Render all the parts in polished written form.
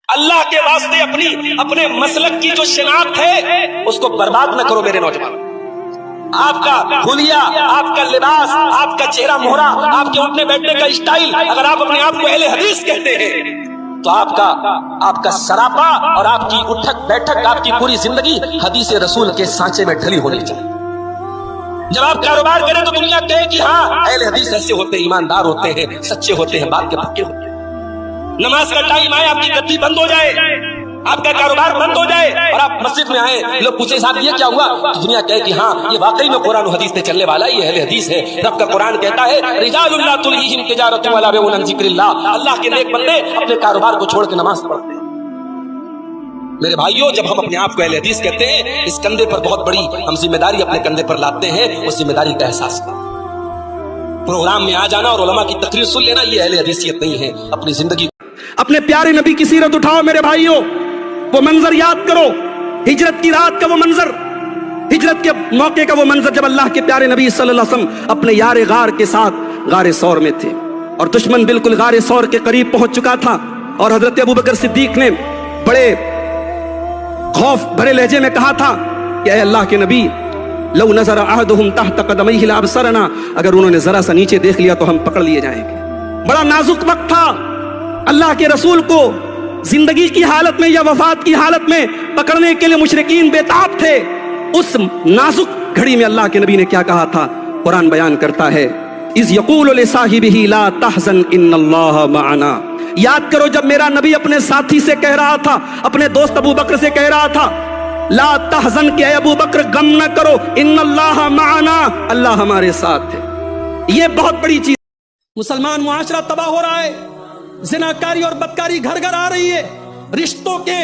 اللہ کے واسطے اپنے مسلک کی جو شناخت ہے اس کو برباد نہ کرو میرے نوجوان. آپ کا حلیہ، آپ کا لباس، آپ کا چہرہ مہرا، آپ کے اٹھنے بیٹھنے کا اسٹائل، اگر آپ اپنے آپ کو اہل حدیث کہتے ہیں تو آپ کا سراپا اور آپ کی اٹھک بیٹھک، آپ کی پوری زندگی حدیث رسول کے سانچے میں ڈھلی ہونی چاہیے. جب آپ کاروبار کریں تو دنیا کہے کہ ہاں اہل حدیث ایسے ہوتے ہیں، ایماندار ہوتے ہیں، سچے ہوتے ہیں، بات کے پکے ہوتے ہیں. نماز کا ٹائم آئے، آپ کی گدی بند ہو جائے، آپ کا کاروبار بند ہو جائے اور آپ مسجد میں آئے، لوگ پوچھے صاحب یہ کیا ہوا، تو دنیا کہے کہ ہاں یہ واقعی میں قرآن و حدیث پہ چلنے والا ہے، یہ اہل حدیث ہے. رب کا قرآن کہتا ہے رجال لا تلہیہم تجارۃ ولا بیع عن ذکر اللہ. اللہ کے نیک بندے اپنے کاروبار کو چھوڑ کے نماز پڑھتے ہیں. میرے بھائیوں، جب ہم اپنے آپ کو اہل حدیث کہتے ہیں، اس کندھے پر بہت بڑی ہم ذمہ داری اپنے کندھے پر لاتے ہیں. اس ذمہ داری کا احساس کریں. پروگرام میں آ جانا اور علماء کی تقریر سن لینا یہ اہل حدیثیت نہیں ہے. اپنی زندگی، اپنے پیارے نبی کی سیرت اٹھاؤ میرے بھائیوں، وہ منظر یاد کرو، ہجرت کی رات کا وہ منظر، ہجرت کے موقع کا وہ منظر جب اللہ کے پیارے نبی صلی اللہ علیہ وسلم اپنے یار غار کے ساتھ غار ثور میں تھے اور دشمن بالکل غار ثور کے قریب پہنچ چکا تھا. اور حضرت ابوبکر صدیق نے بڑے خوف بھرے لہجے میں کہا تھا کہ اے اللہ کے نبی، لو نظر احدہم تحت قدمیہ لابصرنا، اگر انہوں نے ذرا سا نیچے دیکھ لیا تو ہم پکڑ لیے جائیں گے. بڑا نازک وقت تھا. اللہ کے رسول کو زندگی کی حالت میں یا وفات کی حالت میں پکڑنے کے لیے مشرکین بے تاب تھے. اس نازک گھڑی میں اللہ کے نبی نے کیا کہا تھا؟ قرآن بیان کرتا ہے اذ یقول لصاحبہ لا تحزن ان اللہ معنا. یاد کرو جب میرا نبی اپنے ساتھی سے کہہ رہا تھا، اپنے دوست ابو بکر سے کہہ رہا تھا لا تحزن، کہ اے ابو بکر غم نہ کرو، ان اللہ معنا، اللہ ہمارے ساتھ ہے. یہ بہت بڑی چیز. مسلمان معاشرہ تباہ ہو رہا ہے، زناکاری اور بدکاری گھر گھر آ رہی ہے، رشتوں کے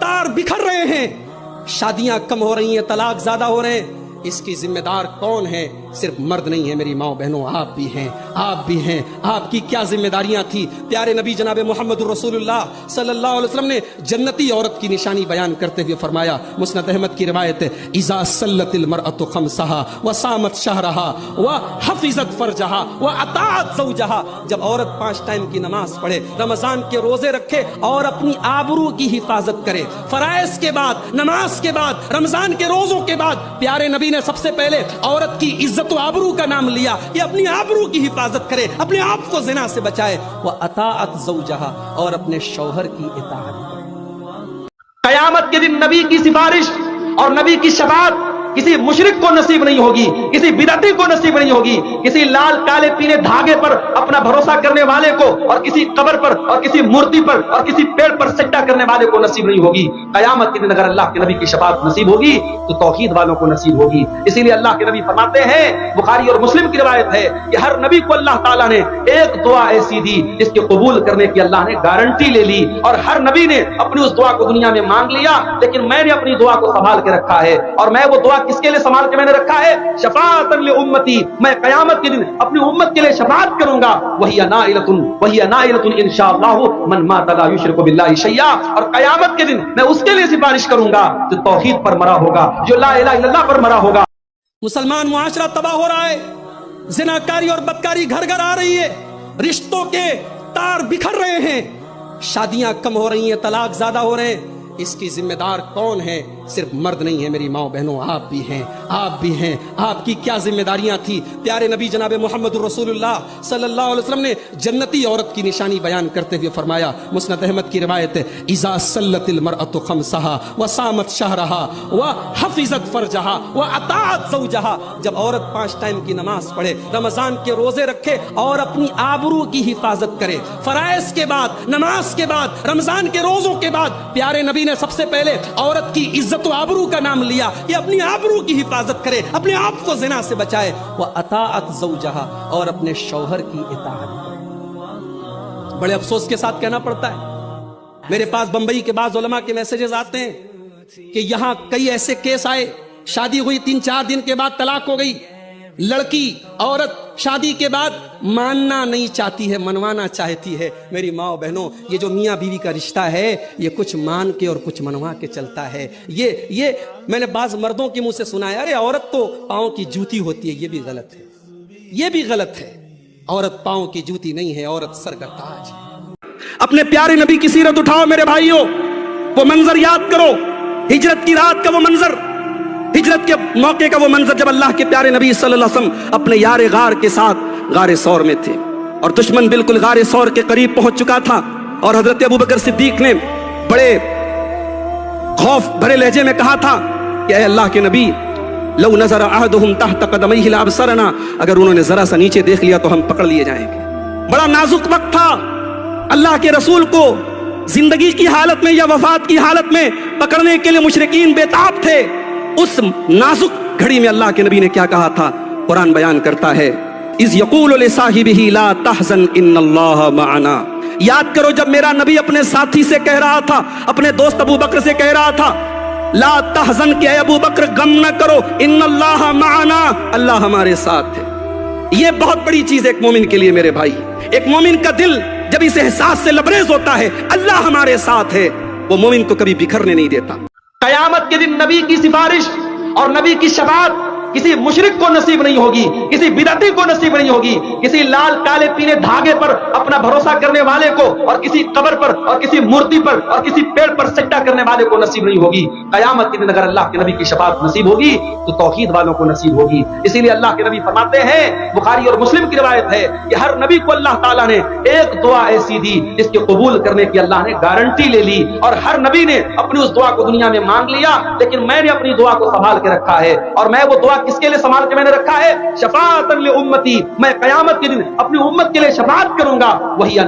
تار بکھر رہے ہیں، شادیاں کم ہو رہی ہیں، طلاق زیادہ ہو رہے ہیں. اس کی ذمہ دار کون ہے؟ صرف مرد نہیں ہے میری ماں بہنوں، آپ بھی ہیں، آپ بھی ہیں. آپ کی کیا ذمہ داریاں تھی؟ پیارے نبی جناب محمد رسول اللہ صلی اللہ علیہ وسلم نے جنتی عورت کی نشانی بیان کرتے ہوئے فرمایا، مسند احمد کی روایت ہے، اذا صلت المرأة خمسہا وصامت شہرہا وحفظت فرجہا واطاعت زوجہا. جب عورت 5 ٹائم کی نماز پڑھے، رمضان کے روزے رکھے اور اپنی آبرو کی حفاظت کرے، فرائض کے بعد، نماز کے بعد، رمضان کے روزوں کے بعد پیارے نبی نے سب سے پہلے عورت کی عزت و آبرو کا نام لیا کہ اپنی آبرو کی حفاظت کرے، اپنے آپ کو زنا سے بچائے. وَأَطَاعَتْ زَوْجَهَا، اور اپنے شوہر کی اطاعت کرے. قیامت کے دن نبی کی سفارش اور نبی کی شفاعت کسی مشرک کو نصیب نہیں ہوگی، کسی بدعتی کو نصیب نہیں ہوگی، کسی لال کالے پیلے دھاگے پر اپنا بھروسہ کرنے والے کو اور کسی قبر پر اور کسی مورتی پر اور کسی پیڑ پر سجدہ کرنے والے کو نصیب نہیں ہوگی. قیامت کے دن اگر اللہ کے نبی کی شفاعت نصیب ہوگی تو توحید والوں کو نصیب ہوگی. اسی لیے اللہ کے نبی فرماتے ہیں، بخاری اور مسلم کی روایت ہے کہ ہر نبی کو اللہ تعالیٰ نے ایک دعا ایسی دی جس کے قبول کرنے کی اللہ نے گارنٹی لے لی، اور ہر نبی نے اپنی اس دعا کو دنیا میں مانگ لیا. لیکن میں نے اپنی دعا کو سنبھال کے رکھا ہے، اور میں وہ دعا کس کے لیے سنبھال کے میں نے رکھا ہے؟ شفاعتن لامتی، میں قیامت کے دن اپنی امت کے لیے شفاعت کروں گا. وہی نائلۃ انشاءاللہ من مات لا یشرک باللہ شیئا، اور قیامت کے دن میں اس کے لیے سفارش کروں گا جو توحید پر مرا ہوگا، جو لا الہ الا اللہ پر مرا ہوگا. مسلمان معاشرہ تباہ ہو رہا ہے، زناکاری اور بدکاری گھر گھر آ رہی ہے، رشتوں کے تار بکھر رہے ہیں، شادیاں کم ہو رہی ہیں، طلاق زیادہ ہو رہے ہیں. اس کی ذمہ دار کون ہے؟ صرف مرد نہیں ہے میری ماں بہنوں، آپ بھی ہیں، آپ بھی ہیں. آپ کی کیا ذمہ داریاں تھی؟ پیارے نبی جناب محمد رسول اللہ صلی اللہ علیہ وسلم نے جنتی عورت کی نشانی بیان کرتے ہوئے فرمایا، مسند احمد کی روایت ہے، اذا صلت المرأة خمسہا وصامت شہرہا وحفظت فرجہا واطاعت زوجہا. جب عورت 5 ٹائم کی نماز پڑھے، رمضان کے روزے رکھے اور اپنی آبرو کی حفاظت کرے، فرائض کے بعد، نماز کے بعد، رمضان کے روزوں کے بعد پیارے نبی نے سب سے پہلے عورت کی عزت و آبرو کا نام لیا کہ اپنی آبرو کی حفاظت کرے، اپنے آپ کو زنا سے بچائے. وَأَطَاعَتْ زَوْجَهَا، اور اپنے شوہر کی اطاعت کرے. بڑے افسوس کے ساتھ کہنا پڑتا ہے، میرے پاس بمبئی کے بعض علماء کے میسیجز آتے ہیں کہ یہاں کئی ایسے کیس آئے، شادی ہوئی 3-4 دن کے بعد طلاق ہو گئی، لڑکی عورت شادی کے بعد ماننا نہیں چاہتی ہے، منوانا چاہتی ہے. میری ماں و بہنوں، یہ جو میاں بیوی کا رشتہ ہے یہ کچھ مان کے اور کچھ منوا کے چلتا ہے. یہ میں نے بعض مردوں کے منہ سے سنا ہے، ارے عورت تو پاؤں کی جوتی ہوتی ہے. یہ بھی غلط ہے، یہ بھی غلط ہے. عورت پاؤں کی جوتی نہیں ہے، عورت سر کا تاج ہے. अपने प्यारे नबी की सीरत उठाओ मेरे भाइयों, वो मंजर याद करो, हिजरत की रात का वो मंजर, हिजरत के मौके का वो मंजर जब अल्लाह के प्यारे नबी सल्लल्लाहु अलैहि वसल्लम अपने यारे गार के साथ गारे सौर में थे और दुश्मन बिल्कुल गारे सौर के करीब पहुंच चुका था। और हजरत अबू बकर सिद्दीक ने बड़े खौफ भरे लहजे में कहा था कि ऐ अल्लाह के नबी, लौ नजर अहदुहुम तहत क़दमैहि लअबसरना, अगर उन्होंने जरा सा नीचे देख लिया तो हम पकड़ लिए जाएंगे। बड़ा नाजुक वक्त था, अल्लाह के रसूल को जिंदगी की हालत में या वफात की हालत में पकड़ने के लिए मुशरिकीन बेताब थे। उस नाजुक घड़ी में अल्लाह के नबी ने क्या कहा था, कुरान बयान करता है, इज़ यक़ूलु लिसाहिबिही ला तहज़न इन्नल्लाह मअना। याद करो जब मेरा नबी अपने साथी से कह रहा था, अपने दोस्त अबू बकर से कह रहा था, ला तहज़न के अबू बकर गम न करो, इन्नल्लाह मअना, अल्लाह हमारे साथ है। ये बहुत बड़ी चीज है एक मोमिन के लिए मेरे भाई। एक मोमिन का दिल जब इस एहसास से लबरेज होता है अल्लाह हमारे साथ है, वो मोमिन को कभी बिखरने नहीं देता। कयामत के दिन नबी की सिफारिश और नबी की शफाअत किसी मुशरिक को नसीब नहीं होगी, किसी बिदअती को नसीब नहीं होगी, किसी लाल काले पीले धागे पर अपना भरोसा करने वाले को और किसी कब्र पर और किसी मूर्ति पर और किसी पेड़ पर सजदा करने वाले को नसीब नहीं होगी। कयामत के दिन अगर अल्लाह के नबी की शफाअत नसीब होगी तो तौहीद वालों को नसीब होगी। इसीलिए अल्लाह के नबी फरमाते हैं, बुखारी और मुस्लिम की रिवायत है कि हर नबी को अल्लाह ताला ने एक दुआ ऐसी दी जिसके कबूल करने की अल्लाह ने गारंटी ले ली, और हर नबी ने अपनी उस दुआ को दुनिया में मांग लिया, लेकिन मैंने अपनी दुआ को संभाल के रखा है। और मैं वो दुआ किसके लिए संभाल के मैंने रखा है, शफाअतन लि उम्मती, मैं कयामत के दिन अपनी उम्मत के लिए शफाअत करूंगा, वही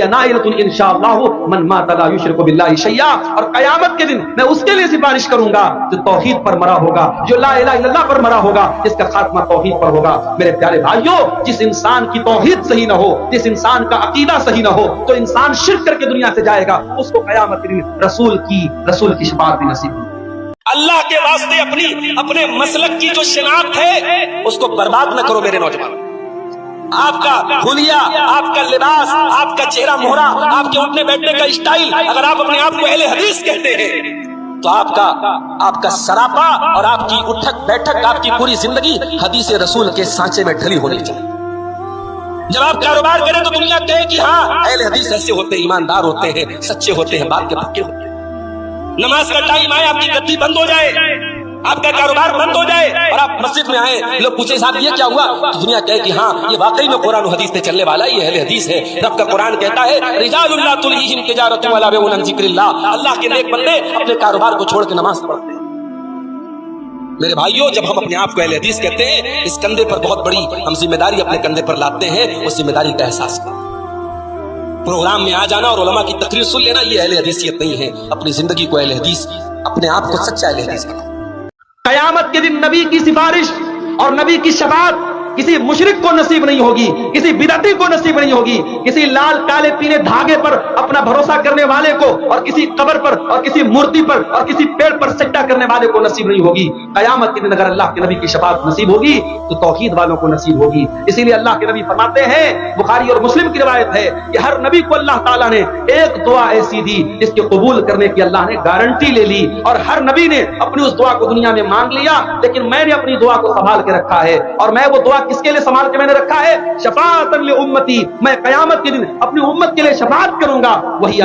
नाइलतुन इंशाअल्लाह मन माता ला युशरिकु बिल्लाहि शैया, और कयामत के दिन मैं उसके लिए सिफारिश करूंगा जो तौहीद पर मरा होगा, जो ला इलाहा इल्लल्लाह पर मरा होगा, जिसका खात्मा तौहीद पर होगा। मेरे प्यारे भाइयों, जिस इंसान की तौहीद सही ना हो, जिस इंसान का अकीदा सही ना हो, तो इंसान शिर्क करके दुनिया से जाएगा, उसको कयामत के दिन रसूल की शफाअत भी नसीब। अल्लाह के वास्ते अपने मसलक की जो शिनाख्त है उसको बर्बाद न करो मेरे नौजवान। आपका हुलिया, आपका लिबास, आपका चेहरा मोहरा, आपके उठने बैठने का स्टाइल, अगर आप अपने आप को अहले हदीस कहते हैं तो आपका सरापा और आपकी उठक बैठक, आपकी पूरी जिंदगी हदीस रसूल के सांचे में ढली होनी चाहिए। जब आप कारोबार करें तो दुनिया कहे कि हाँ अहले हदीस ऐसे होते हैं, ईमानदार होते हैं, सच्चे होते हैं, बात के पक्के होते हैं। नमाज का टाइम आए, आपकी गद्दी बंद हो जाए, आपका कारोबार बंद हो जाए और आप मस्जिद में आए, लोग पूछे साहब ये क्या हुआ, तो दुनिया कहे कि हाँ ये वाकई में कुरान और हदीस पे चलने वाला है, ये अहले हदीस है। रब का कुरान कहता है, रिजालुन ला तुल्हीहिम तिजारतुन वला बैउन अन जिक्रिल्लाह, अल्लाह के नेक बंदे अपने कारोबार को छोड़ के नमाज पढ़ते हैं। मेरे भाइयों, जब हम अपने आप को अहले हदीस कहते हैं, इस कंधे पर बहुत बड़ी हम जिम्मेदारी अपने कंधे पर लाते हैं, उस जिम्मेदारी का एहसास करें। प्रोग्राम में आ जाना और उलमा की तकरीर सुन लेना ये अहले हदीसियत नहीं है। अपनी जिंदगी को अहले हदीस, अपने आप को सच्चा अहले हदीस बनाओ। कयामत के दिन नबी की सिफारिश और नबी की शफाअत किसी मुशरिक को नसीब नहीं होगी, किसी बिदअती को नसीब नहीं होगी, किसी लाल काले पीले धागे पर अपना भरोसा करने वाले को और किसी कब्र पर और किसी मूर्ति पर और किसी पेड़ पर सजदा करने वाले को नसीब नहीं होगी। कयामत के दिन अगर अल्लाह के नबी की शफाअत नसीब होगी तो तौहीद वालों को नसीब होगी। इसीलिए अल्लाह के नबी फरमाते हैं, बुखारी और मुस्लिम की रिवायत है कि हर नबी को अल्लाह ताला ने एक दुआ ऐसी दी जिसके कबूल करने की अल्लाह ने गारंटी ले ली, और हर नबी ने अपनी उस दुआ को दुनिया में मांग लिया, लेकिन मैंने अपनी दुआ को संभाल के रखा है। और मैं वो दुआ किसके लिए संभाल के मैंने रखा है, शफाअतन लि उम्मती, मैं कयामत के दिन अपनी उम्मत के लिए शफाअत करूंगा, वही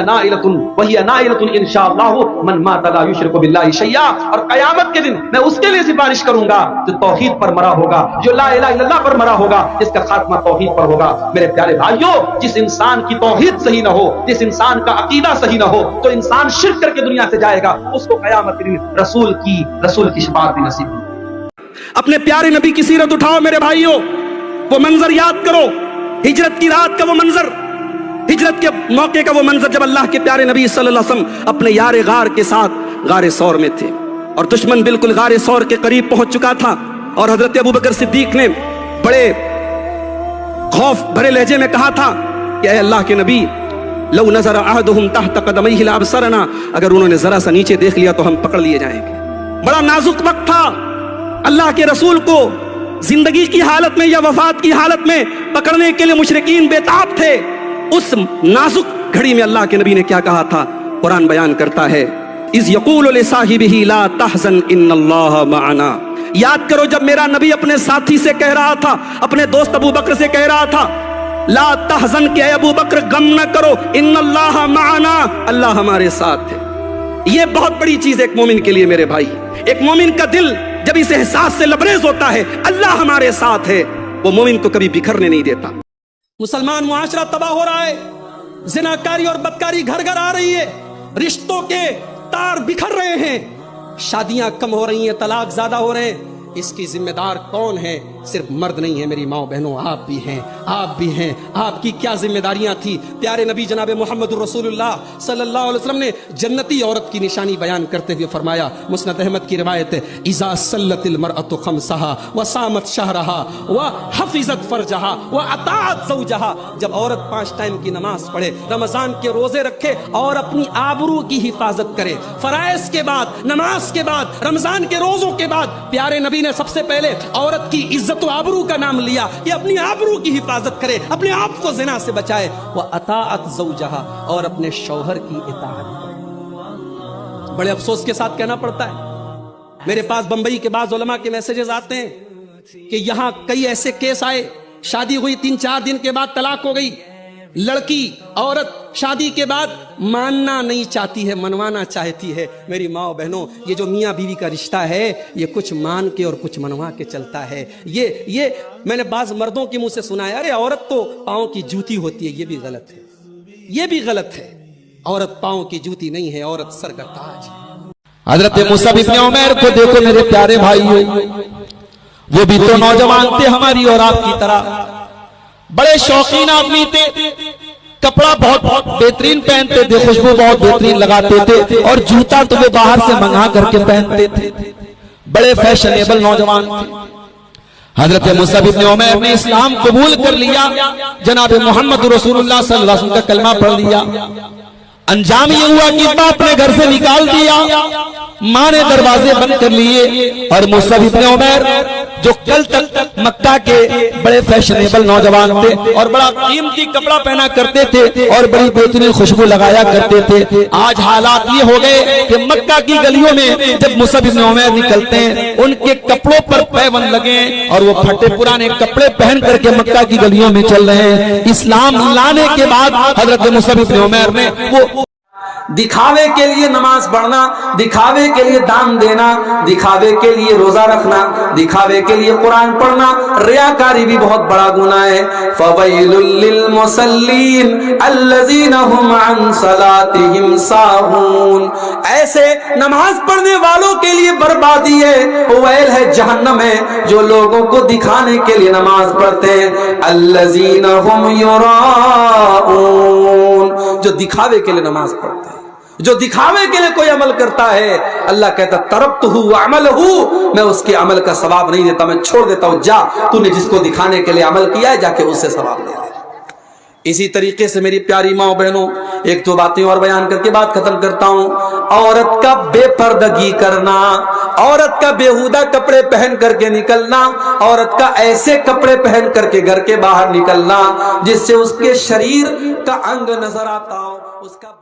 नाइलतुन इंशाअल्लाह मन माता ला युशरिकु बिल्लाहि शैया, और कयामत के दिन मैं उसके लिए सिफारिश करूंगा जो तौहीद पर मरा होगा, जो ला इलाहा इल्लल्लाह पर मरा होगा, जिसका खात्मा तौहीद पर होगा। मेरे प्यारे भाइयों, जिस इंसान की तौहीद सही ना हो, जिस इंसान का अकीदा सही ना हो, तो इंसान शिर्क करके दुनिया से जाएगा, उसको कयामत के दिन रसूल की शफाअत भी नसीब। अपने प्यारे नबी की सीरत उठाओ मेरे भाइयों, वो मंजर याद करो, हिजरत की रात का वो मंजर, हिजरत के मौके का वो मंजर जब अल्लाह के प्यारे नबी सल्लल्लाहु अलैहि वसल्लम अपने यारे गार के साथ गारे सौर में थे और दुश्मन बिल्कुल गारे सौर के करीब पहुंच चुका था। और हजरत अबू बकर सिद्दीक ने बड़े खौफ भरे लहजे में कहा था कि ऐ अल्लाह के नबी, लौ नजर अहदुहुम तहत क़दमैहि लअबसरना, अगर उन्होंने जरा सा नीचे देख लिया तो हम पकड़ लिए जाएंगे। बड़ा नाजुक वक्त था, अल्लाह के रसूल को जिंदगी की हालत में या वफात की हालत में पकड़ने के लिए मुशरिकीन बेताब थे। उस नाजुक घड़ी में अल्लाह के नबी ने क्या कहा था, कुरान बयान करता है, इज़ यक़ूलु लिसाहिबिही ला तहज़न इन्नल्लाह मअना। याद करो जब मेरा नबी अपने साथी से कह रहा था, अपने दोस्त अबू बकर से कह रहा था, ला तहज़न के अबू बकर गम न करो, इन्नल्लाह माना, अल्लाह हमारे साथ है। ये बहुत बड़ी चीज है एक मोमिन के लिए मेरे भाई। एक मोमिन का दिल जब इस एहसास से लबरेज होता है अल्लाह हमारे साथ है, वो मोमिन को कभी बिखरने नहीं देता। मुसलमान मुआशरा तबाह हो रहा है, जिनाकारी और बदकारी घर घर आ रही है, रिश्तों के तार बिखर रहे हैं, शादियां कम हो रही हैं, तलाक ज्यादा हो रहे हैं। इसकी जिम्मेदार कौन है? सिर्फ मर्द नहीं है मेरी माओ बहनों, आप भी हैं, आप भी हैं। आपकी क्या जिम्मेदारियां थी? प्यारे नबी जनाब मोहम्मद रसूलुल्लाह सल्लल्लाहु अलैहि वसल्लम ने जन्नती औरत की निशानी बयान करते हुए फरमाया, मुस्नद अहमद की रिवायत है, इज़ा सल्लतिल मरअतु खम्सहा व सामत शहरहा व हफिज़त फरजहा व अताअत ज़ौजहा। जब औरत 5 टाइम की नमाज पढ़े, रमजान के रोजे रखे और अपनी आबरू की हिफाजत करे, फराइज के बाद, नमाज के बाद, रमजान के रोजों के बाद प्यारे नबी ने सबसे पहले औरत की इज्जत व आबरू का नाम लिया कि अपनी आबरू की हिफाजत करे, अपने आप को ज़िना से बचाए। वह अताअत ज़ौजहा, और अपने शौहर की इताअत करे। बड़े अफसोस के साथ कहना पड़ता है, मेरे पास बंबई के बाद उलमा के मैसेजेस आते हैं कि यहां कई ऐसे केस आए, शादी हुई 3-4 दिन के बाद तलाक हो गई, लड़की औरत शादी के बाद मानना नहीं चाहती है, मनवाना चाहती है। मेरी माँ बहनों, ये जो मियाँ बीवी का रिश्ता है ये कुछ मान के और कुछ मनवा के चलता है। ये मैंने बाज मर्दों के मुंह से सुना है, अरे औरत तो पाँव की जूती होती है। ये भी गलत है, ये भी गलत है। औरत पाँव की जूती नहीं है, औरत सर का ताज है। हजरत मुसअब इब्न उमैर को देखो मेरे प्यारे भाइयों, वो भी तो नौजवान थे हमारी और आपकी तरह, बड़े शौकीन आदमी थे, कपड़ा बहुत बेहतरीन पहनते थे, खुशबू बहुत बेहतरीन लगाते थे, और जूता तो वे बाहर से मंगा करके पहनते थे। बड़े फैशनेबल नौजवान थे। हजरत मुसअब इब्न उमैर ने इस्लाम कबूल कर लिया, जनाब मोहम्मद रसूलुल्लाह सल्लल्लाहु अलैहि वसल्लम का कलमा पढ़ लिया। अंजाम ये हुआ कि मां अपने घर से निकाल दिया, मां ने दरवाजे बंद कर लिए, और मुसअब इब्न उमैर जो कल तक मक्का के बड़े फैशनेबल नौजवान थे और बड़ा कीमती कपड़ा पहना करते थे और बड़ी बेहतरीन खुशबू लगाया करते थे, आज हालात ये हो गए कि मक्का की गलियों में जब मुसअब इब्न उमैर निकलते हैं उनके कपड़ों पर पैबंद लगे और वो फटे पुराने कपड़े पहन करके मक्का की गलियों में चल रहे हैं। इस्लाम लाने के बाद हजरत मुसअब इब्न उमैर ने वो दिखावे के लिए नमाज पढ़ना, दिखावे के लिए दान देना, दिखावे के लिए रोजा रखना, दिखावे के लिए कुरान पढ़ना, रियाकारी भी बहुत बड़ा गुनाह है। फवैलुल लिल मुसल्लीन अल्लज़ीना हुम अन सलातिहिम साहून। ऐसे नमाज पढ़ने वालों के लिए बर्बादी है, वैल है जहन्नम है जो लोगों को दिखाने के लिए नमाज पढ़ते हैं। अल्लज़ीना हुम युराऊन, जो दिखावे के लिए नमाज पढ़ते हैं, जो दिखावे के लिए कोई अमल करता है, अल्लाह कहता तरब्तहु व अमलहु, मैं उसके अमल का सवाब नहीं देता, मैं छोड़ देता हूं। जा, तूने जिसको दिखाने के लिए अमल किया है जाके उससे सवाब ले ले। इसी तरीके से मेरी प्यारी माँ बहनों, एक दो बातें और बयान करके बात खत्म करता हूं। औरत का बेपर्दगी करना, औरत का बेहुदा कपड़े पहन करके निकलना, औरत का ऐसे कपड़े पहन करके घर के बाहर निकलना जिससे उसके शरीर का अंग नजर आता हो, उसका